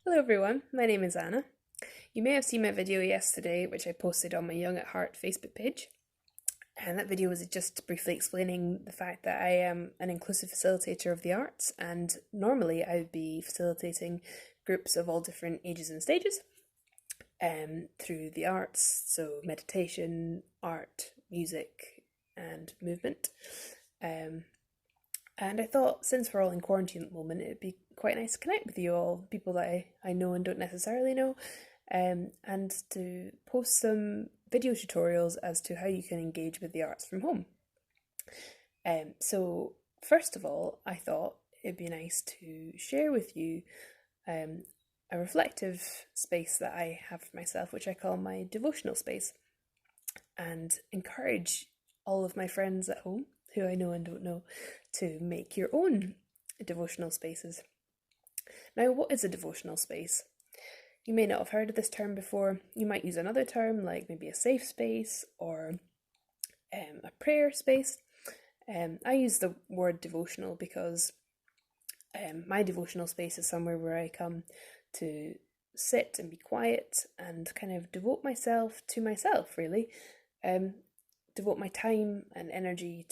Hello everyone, my name is Anna. You may have seen my video yesterday, which I posted on my Young at Heart Facebook page. And that video was just briefly explaining the fact that I am an inclusive facilitator of the arts, and normally I would be facilitating groups of all different ages and stages through the arts, so meditation, art, music, and movement. And I thought, since we're all in quarantine at the moment, it'd be quite nice to connect with you all, people that I know and don't necessarily know, and to post some video tutorials as to how you can engage with the arts from home. So first of all, I thought it'd be nice to share with you a reflective space that I have for myself, which I call my devotional space, and encourage all of my friends at home, who I know and don't know, to make your own devotional spaces. Now, what is a devotional space? You may not have heard of this term before. You might use another term, like maybe a safe space or a prayer space. I use the word devotional because my devotional space is somewhere where I come to sit and be quiet and kind of devote myself to myself, really. Devote my time and energy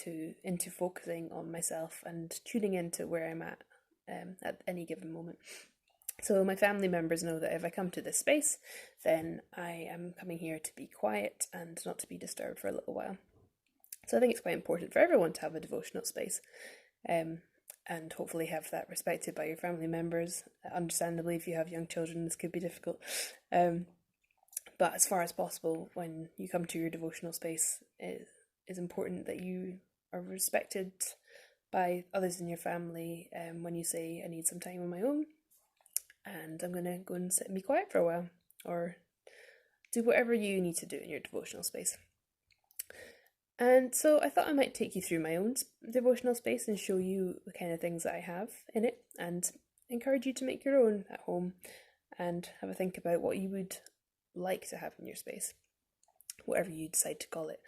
into focusing on myself and tuning into where I'm at any given moment. So my family members know that if I come to this space, then I am coming here to be quiet and not to be disturbed for a little while. So I think it's quite important for everyone to have a devotional space, and hopefully have that respected by your family members. Understandably, if you have young children, this could be difficult. But as far as possible, when you come to your devotional space, it is important that you are respected by others in your family when you say, I need some time on my own, and I'm going to go and sit and be quiet for a while, or do whatever you need to do in your devotional space. And so I thought I might take you through my own devotional space and show you the kind of things that I have in it, and encourage you to make your own at home and have a think about what you would like to have in your space, whatever you decide to call it.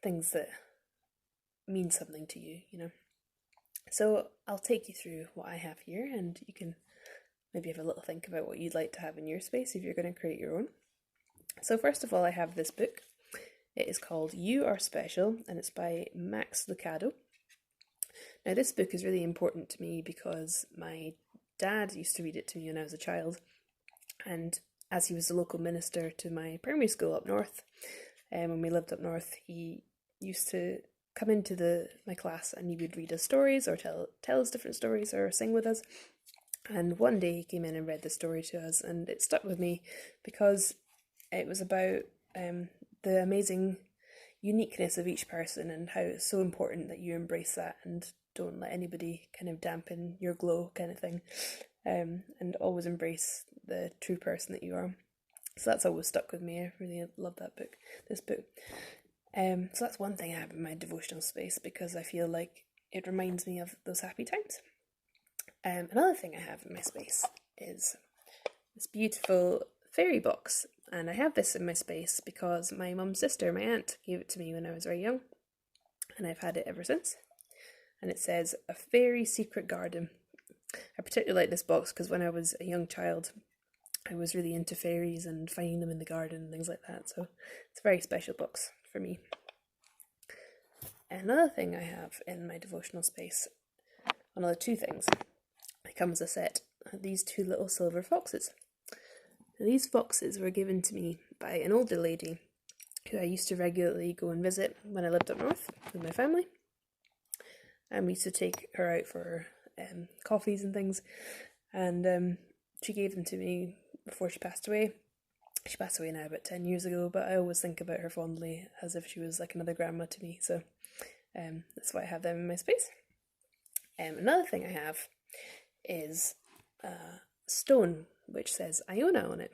Things that mean something to you, So I'll take you through what I have here, and you can maybe have a little think about what you'd like to have in your space if you're going to create your own. So first of all, I have this book. It is called You Are Special, and it's by Max Lucado. Now, this book is really important to me because my dad used to read it to me when I was a child, and as he was the local minister to my primary school up north, when we lived up north, he used to come into my class and he would read us stories or tell us different stories or sing with us. And one day he came in and read the story to us, and it stuck with me because it was about the amazing uniqueness of each person and how it's so important that you embrace that and don't let anybody kind of dampen your glow, kind of thing, and always embrace the true person that you are. So that's always stuck with me. I really love this book. So that's one thing I have in my devotional space because I feel like it reminds me of those happy times. Another thing I have in my space is this beautiful fairy box, and I have this in my space because my mum's sister, my aunt, gave it to me when I was very young, and I've had it ever since. And it says, "A Fairy Secret Garden." I particularly like this box because when I was a young child, I was really into fairies and finding them in the garden and things like that, so it's a very special box for me. Another thing I have in my devotional space, another two things, it comes a set, these two little silver foxes. Now, these foxes were given to me by an older lady who I used to regularly go and visit when I lived up north with my family, and we used to take her out for coffees and things, and she gave them to me before she passed away. She passed away now about 10 years ago, but I always think about her fondly as if she was like another grandma to me, so that's why I have them in my space. Another thing I have is a stone which says Iona on it.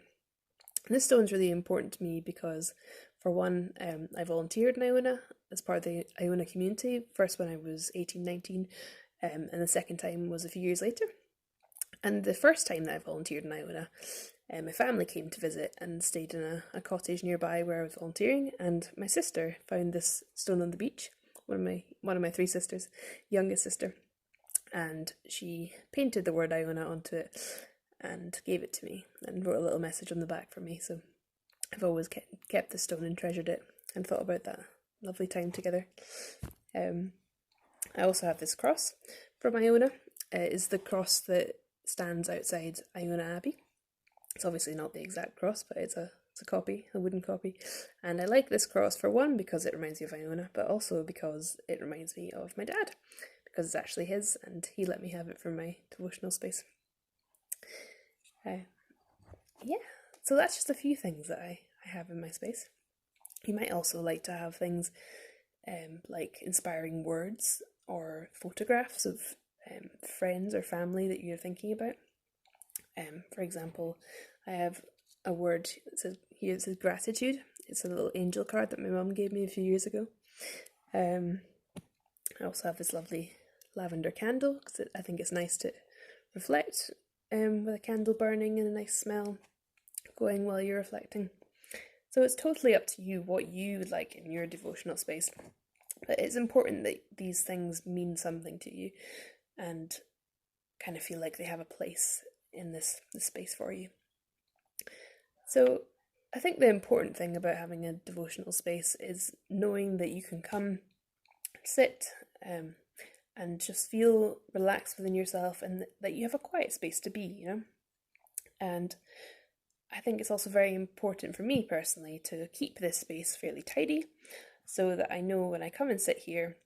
And this stone's really important to me because, for one, I volunteered in Iona as part of the Iona community, first when I was 18, 19, and the second time was a few years later. And the first time that I volunteered in Iona, my family came to visit and stayed in a cottage nearby where I was volunteering, and my sister found this stone on the beach, one of my three sisters, youngest sister, and she painted the word Iona onto it, and gave it to me and wrote a little message on the back for me. So I've always kept the stone and treasured it and thought about that lovely time together. I also have this cross from Iona. It is the cross that stands outside Iona Abbey. It's obviously not the exact cross, but it's a copy, a wooden copy. And I like this cross for one because it reminds me of Iona, but also because it reminds me of my dad, because it's actually his and he let me have it for my devotional space. Yeah, so that's just a few things that I have in my space. You might also like to have things like inspiring words or photographs of friends or family that you're thinking about. For example, I have a word that says gratitude. It's a little angel card that my mum gave me a few years ago. I also have this lovely lavender candle because I think it's nice to reflect with a candle burning and a nice smell going while you're reflecting. So it's totally up to you what you would like in your devotional space. But it's important that these things mean something to you and kind of feel like they have a place in this space for you. So I think the important thing about having a devotional space is knowing that you can come, sit, and just feel relaxed within yourself and that you have a quiet space to be, And I think it's also very important for me personally to keep this space fairly tidy so that I know when I come and sit here,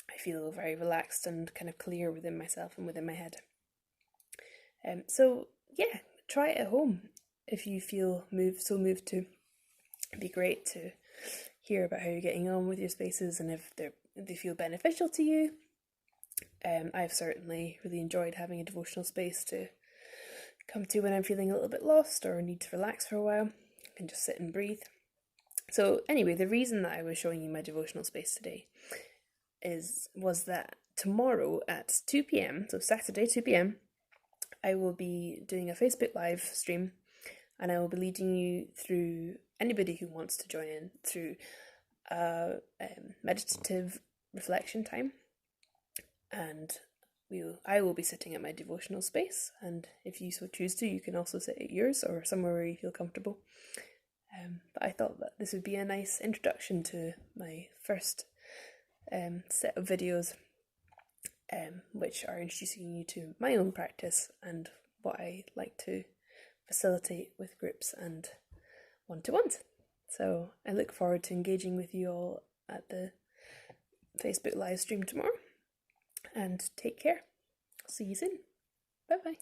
I feel very relaxed and kind of clear within myself and within my head. So yeah, try it at home if you feel moved to. It'd be great to hear about how you're getting on with your spaces and if they feel beneficial to you. I've certainly really enjoyed having a devotional space to come to when I'm feeling a little bit lost or need to relax for a while. I can just sit and breathe. So anyway, the reason that I was showing you my devotional space today was that tomorrow at 2 p.m, so Saturday 2 p.m, I will be doing a Facebook live stream and I will be leading you through, anybody who wants to join in, through a meditative reflection time. And I will be sitting at my devotional space, and if you so choose to, you can also sit at yours or somewhere where you feel comfortable. But I thought that this would be a nice introduction to my first set of videos, which are introducing you to my own practice and what I like to facilitate with groups and one-to-ones. So I look forward to engaging with you all at the Facebook live stream tomorrow. And take care. See you soon. Bye bye.